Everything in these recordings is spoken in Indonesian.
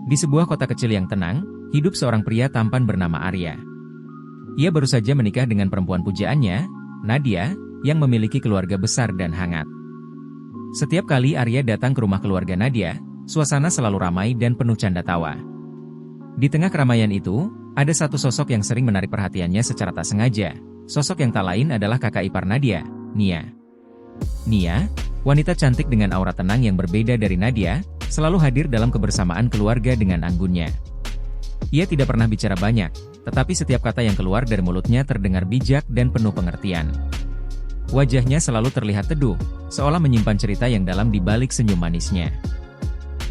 Di sebuah kota kecil yang tenang, hidup seorang pria tampan bernama Arya. Ia baru saja menikah dengan perempuan pujaannya, Nadia, yang memiliki keluarga besar dan hangat. Setiap kali Arya datang ke rumah keluarga Nadia, suasana selalu ramai dan penuh canda tawa. Di tengah keramaian itu, ada satu sosok yang sering menarik perhatiannya secara tak sengaja. Sosok yang tak lain adalah kakak ipar Nadia, Nia. Nia, wanita cantik dengan aura tenang yang berbeda dari Nadia, selalu hadir dalam kebersamaan keluarga dengan anggunnya. Ia tidak pernah bicara banyak, tetapi setiap kata yang keluar dari mulutnya terdengar bijak dan penuh pengertian. Wajahnya selalu terlihat teduh, seolah menyimpan cerita yang dalam di balik senyum manisnya.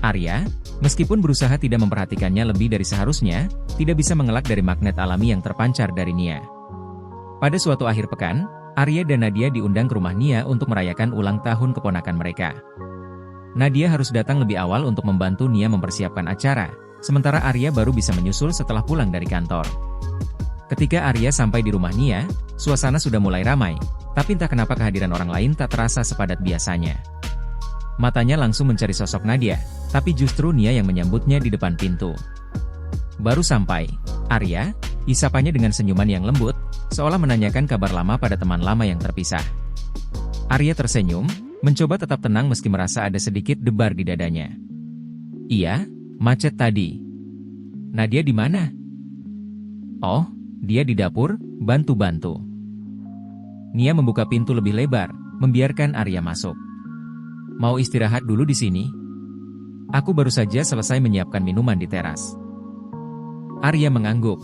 Arya, meskipun berusaha tidak memperhatikannya lebih dari seharusnya, tidak bisa mengelak dari magnet alami yang terpancar dari Nia. Pada suatu akhir pekan, Arya dan Nadia diundang ke rumah Nia untuk merayakan ulang tahun keponakan mereka. Nadia harus datang lebih awal untuk membantu Nia mempersiapkan acara, sementara Arya baru bisa menyusul setelah pulang dari kantor. Ketika Arya sampai di rumah Nia, suasana sudah mulai ramai, tapi entah kenapa kehadiran orang lain tak terasa sepadat biasanya. Matanya langsung mencari sosok Nadia, tapi justru Nia yang menyambutnya di depan pintu. Baru sampai, Arya, isapanya dengan senyuman yang lembut, seolah menanyakan kabar lama pada teman lama yang terpisah. Arya tersenyum, mencoba tetap tenang meski merasa ada sedikit debar di dadanya. Iya, macet tadi. Nadia di mana? Oh, dia di dapur, bantu-bantu. Nia membuka pintu lebih lebar, membiarkan Arya masuk. Mau istirahat dulu di sini? Aku baru saja selesai menyiapkan minuman di teras. Arya mengangguk.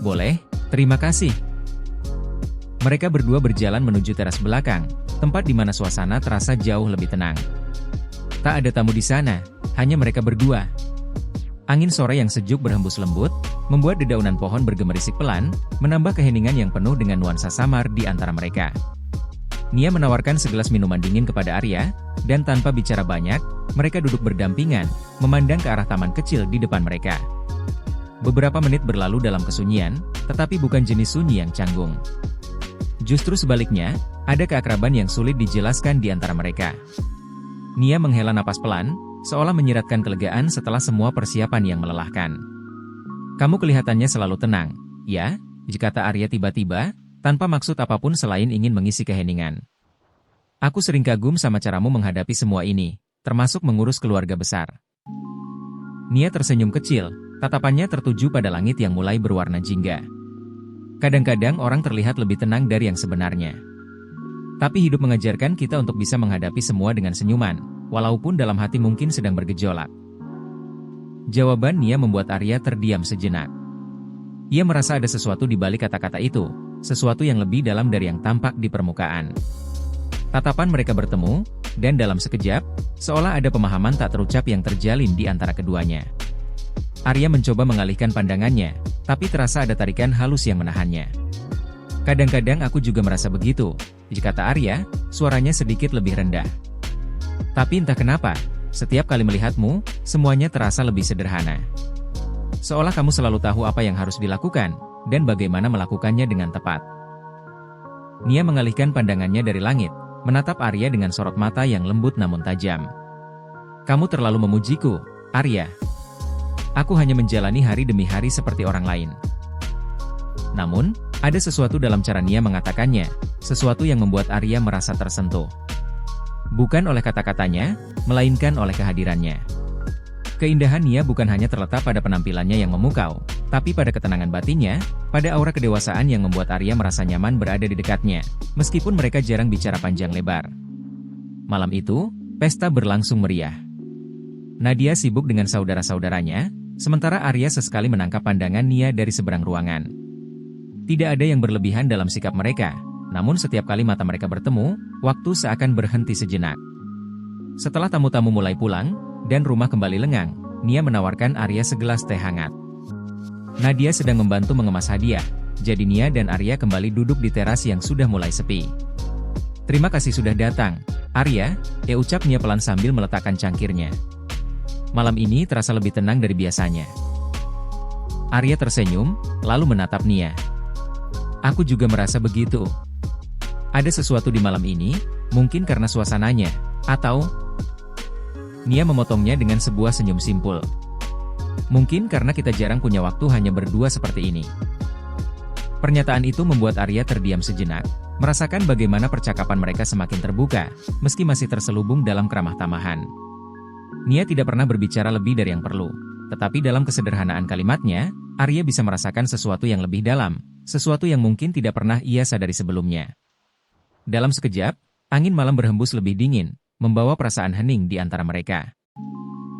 Boleh, terima kasih. Mereka berdua berjalan menuju teras belakang, tempat di mana suasana terasa jauh lebih tenang. Tak ada tamu di sana, hanya mereka berdua. Angin sore yang sejuk berhembus lembut, membuat dedaunan pohon bergemerisik pelan, menambah keheningan yang penuh dengan nuansa samar di antara mereka. Nia menawarkan segelas minuman dingin kepada Arya, dan tanpa bicara banyak, mereka duduk berdampingan, memandang ke arah taman kecil di depan mereka. Beberapa menit berlalu dalam kesunyian, tetapi bukan jenis sunyi yang canggung. Justru sebaliknya, ada keakraban yang sulit dijelaskan di antara mereka. Nia menghela napas pelan, seolah menyiratkan kelegaan setelah semua persiapan yang melelahkan. Kamu kelihatannya selalu tenang, ya? Kata Arya tiba-tiba, tanpa maksud apapun selain ingin mengisi keheningan. Aku sering kagum sama caramu menghadapi semua ini, termasuk mengurus keluarga besar. Nia tersenyum kecil, tatapannya tertuju pada langit yang mulai berwarna jingga. Kadang-kadang orang terlihat lebih tenang dari yang sebenarnya. Tapi hidup mengajarkan kita untuk bisa menghadapi semua dengan senyuman, walaupun dalam hati mungkin sedang bergejolak. Jawaban Nia membuat Arya terdiam sejenak. Ia merasa ada sesuatu di balik kata-kata itu, sesuatu yang lebih dalam dari yang tampak di permukaan. Tatapan mereka bertemu, dan dalam sekejap, seolah ada pemahaman tak terucap yang terjalin di antara keduanya. Arya mencoba mengalihkan pandangannya, tapi terasa ada tarikan halus yang menahannya. Kadang-kadang aku juga merasa begitu, kata Arya, suaranya sedikit lebih rendah. Tapi entah kenapa, setiap kali melihatmu, semuanya terasa lebih sederhana. Seolah kamu selalu tahu apa yang harus dilakukan, dan bagaimana melakukannya dengan tepat. Nia mengalihkan pandangannya dari langit, menatap Arya dengan sorot mata yang lembut namun tajam. Kamu terlalu memujiku, Arya. Aku hanya menjalani hari demi hari seperti orang lain. Namun, ada sesuatu dalam cara Nia mengatakannya, sesuatu yang membuat Arya merasa tersentuh. Bukan oleh kata-katanya, melainkan oleh kehadirannya. Keindahan Nia bukan hanya terletak pada penampilannya yang memukau, tapi pada ketenangan batinnya, pada aura kedewasaan yang membuat Arya merasa nyaman berada di dekatnya, meskipun mereka jarang bicara panjang lebar. Malam itu, pesta berlangsung meriah. Nadia sibuk dengan saudara-saudaranya, sementara Arya sesekali menangkap pandangan Nia dari seberang ruangan. Tidak ada yang berlebihan dalam sikap mereka, namun setiap kali mata mereka bertemu, waktu seakan berhenti sejenak. Setelah tamu-tamu mulai pulang, dan rumah kembali lengang, Nia menawarkan Arya segelas teh hangat. Nadia sedang membantu mengemas hadiah, jadi Nia dan Arya kembali duduk di teras yang sudah mulai sepi. Terima kasih sudah datang, Arya, ucap Nia pelan sambil meletakkan cangkirnya. Malam ini terasa lebih tenang dari biasanya. Arya tersenyum, lalu menatap Nia. Aku juga merasa begitu. Ada sesuatu di malam ini, mungkin karena suasananya, atau... Nia memotongnya dengan sebuah senyum simpul. Mungkin karena kita jarang punya waktu hanya berdua seperti ini. Pernyataan itu membuat Arya terdiam sejenak, merasakan bagaimana percakapan mereka semakin terbuka, meski masih terselubung dalam keramah tamahan. Nia tidak pernah berbicara lebih dari yang perlu, tetapi dalam kesederhanaan kalimatnya, Arya bisa merasakan sesuatu yang lebih dalam, sesuatu yang mungkin tidak pernah ia sadari sebelumnya. Dalam sekejap, angin malam berhembus lebih dingin, membawa perasaan hening di antara mereka.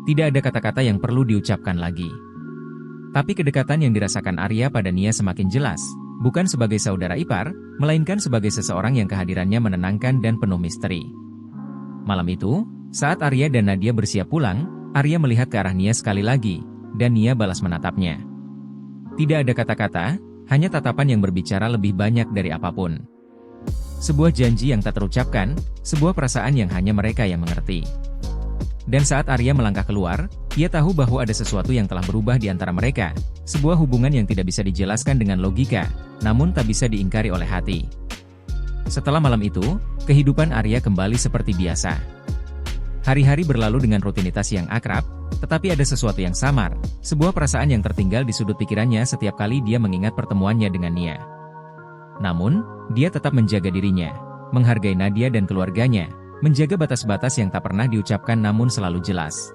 Tidak ada kata-kata yang perlu diucapkan lagi. Tapi kedekatan yang dirasakan Arya pada Nia semakin jelas, bukan sebagai saudara ipar, melainkan sebagai seseorang yang kehadirannya menenangkan dan penuh misteri. Malam itu, saat Arya dan Nadia bersiap pulang, Arya melihat ke arah Nia sekali lagi, dan Nia balas menatapnya. Tidak ada kata-kata, hanya tatapan yang berbicara lebih banyak dari apapun. Sebuah janji yang tak terucapkan, sebuah perasaan yang hanya mereka yang mengerti. Dan saat Arya melangkah keluar, ia tahu bahwa ada sesuatu yang telah berubah di antara mereka, sebuah hubungan yang tidak bisa dijelaskan dengan logika, namun tak bisa diingkari oleh hati. Setelah malam itu, kehidupan Arya kembali seperti biasa. Hari-hari berlalu dengan rutinitas yang akrab, tetapi ada sesuatu yang samar, sebuah perasaan yang tertinggal di sudut pikirannya setiap kali dia mengingat pertemuannya dengan Nia. Namun, dia tetap menjaga dirinya, menghargai Nadia dan keluarganya, menjaga batas-batas yang tak pernah diucapkan namun selalu jelas.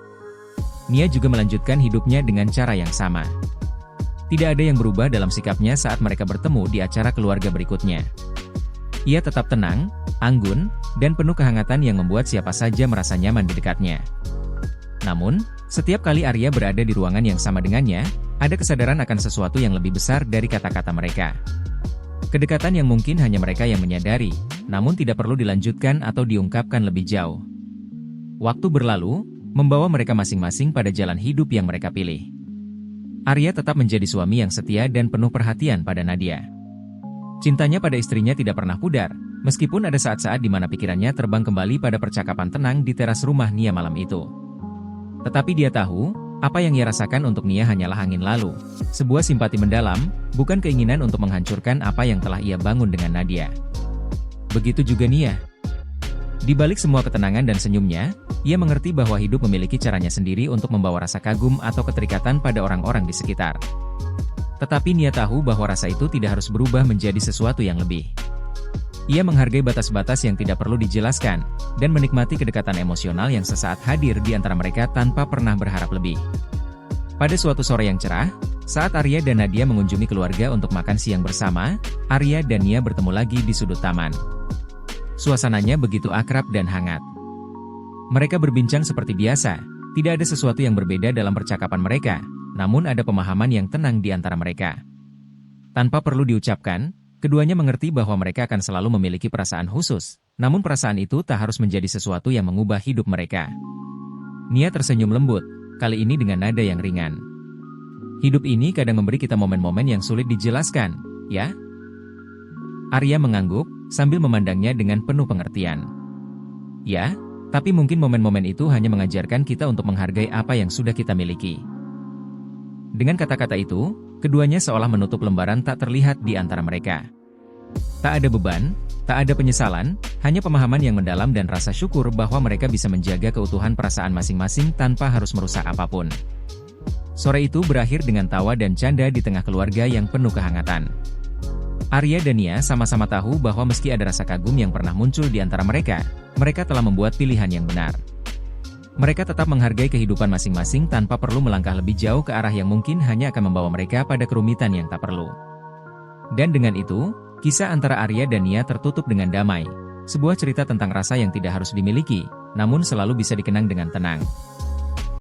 Nia juga melanjutkan hidupnya dengan cara yang sama. Tidak ada yang berubah dalam sikapnya saat mereka bertemu di acara keluarga berikutnya. Ia tetap tenang, anggun, dan penuh kehangatan yang membuat siapa saja merasa nyaman di dekatnya. Namun, setiap kali Arya berada di ruangan yang sama dengannya, ada kesadaran akan sesuatu yang lebih besar dari kata-kata mereka. Kedekatan yang mungkin hanya mereka yang menyadari, namun tidak perlu dilanjutkan atau diungkapkan lebih jauh. Waktu berlalu, membawa mereka masing-masing pada jalan hidup yang mereka pilih. Arya tetap menjadi suami yang setia dan penuh perhatian pada Nadia. Cintanya pada istrinya tidak pernah pudar, meskipun ada saat-saat di mana pikirannya terbang kembali pada percakapan tenang di teras rumah Nia malam itu. Tetapi dia tahu, apa yang ia rasakan untuk Nia hanyalah angin lalu, sebuah simpati mendalam, bukan keinginan untuk menghancurkan apa yang telah ia bangun dengan Nadia. Begitu juga Nia. Di balik semua ketenangan dan senyumnya, ia mengerti bahwa hidup memiliki caranya sendiri untuk membawa rasa kagum atau keterikatan pada orang-orang di sekitar. Tetapi Nia tahu bahwa rasa itu tidak harus berubah menjadi sesuatu yang lebih. Ia menghargai batas-batas yang tidak perlu dijelaskan, dan menikmati kedekatan emosional yang sesaat hadir di antara mereka tanpa pernah berharap lebih. Pada suatu sore yang cerah, saat Arya dan Nadia mengunjungi keluarga untuk makan siang bersama, Arya dan Nia bertemu lagi di sudut taman. Suasananya begitu akrab dan hangat. Mereka berbincang seperti biasa, tidak ada sesuatu yang berbeda dalam percakapan mereka, namun ada pemahaman yang tenang di antara mereka. Tanpa perlu diucapkan, keduanya mengerti bahwa mereka akan selalu memiliki perasaan khusus, namun perasaan itu tak harus menjadi sesuatu yang mengubah hidup mereka. Nia tersenyum lembut, kali ini dengan nada yang ringan. Hidup ini kadang memberi kita momen-momen yang sulit dijelaskan, ya? Arya mengangguk, sambil memandangnya dengan penuh pengertian. Ya, tapi mungkin momen-momen itu hanya mengajarkan kita untuk menghargai apa yang sudah kita miliki. Dengan kata-kata itu, keduanya seolah menutup lembaran tak terlihat di antara mereka. Tak ada beban, tak ada penyesalan, hanya pemahaman yang mendalam dan rasa syukur bahwa mereka bisa menjaga keutuhan perasaan masing-masing tanpa harus merusak apapun. Sore itu berakhir dengan tawa dan canda di tengah keluarga yang penuh kehangatan. Arya dan Nia sama-sama tahu bahwa meski ada rasa kagum yang pernah muncul di antara mereka, mereka telah membuat pilihan yang benar. Mereka tetap menghargai kehidupan masing-masing tanpa perlu melangkah lebih jauh ke arah yang mungkin hanya akan membawa mereka pada kerumitan yang tak perlu. Dan dengan itu, kisah antara Arya dan Nia tertutup dengan damai. Sebuah cerita tentang rasa yang tidak harus dimiliki, namun selalu bisa dikenang dengan tenang.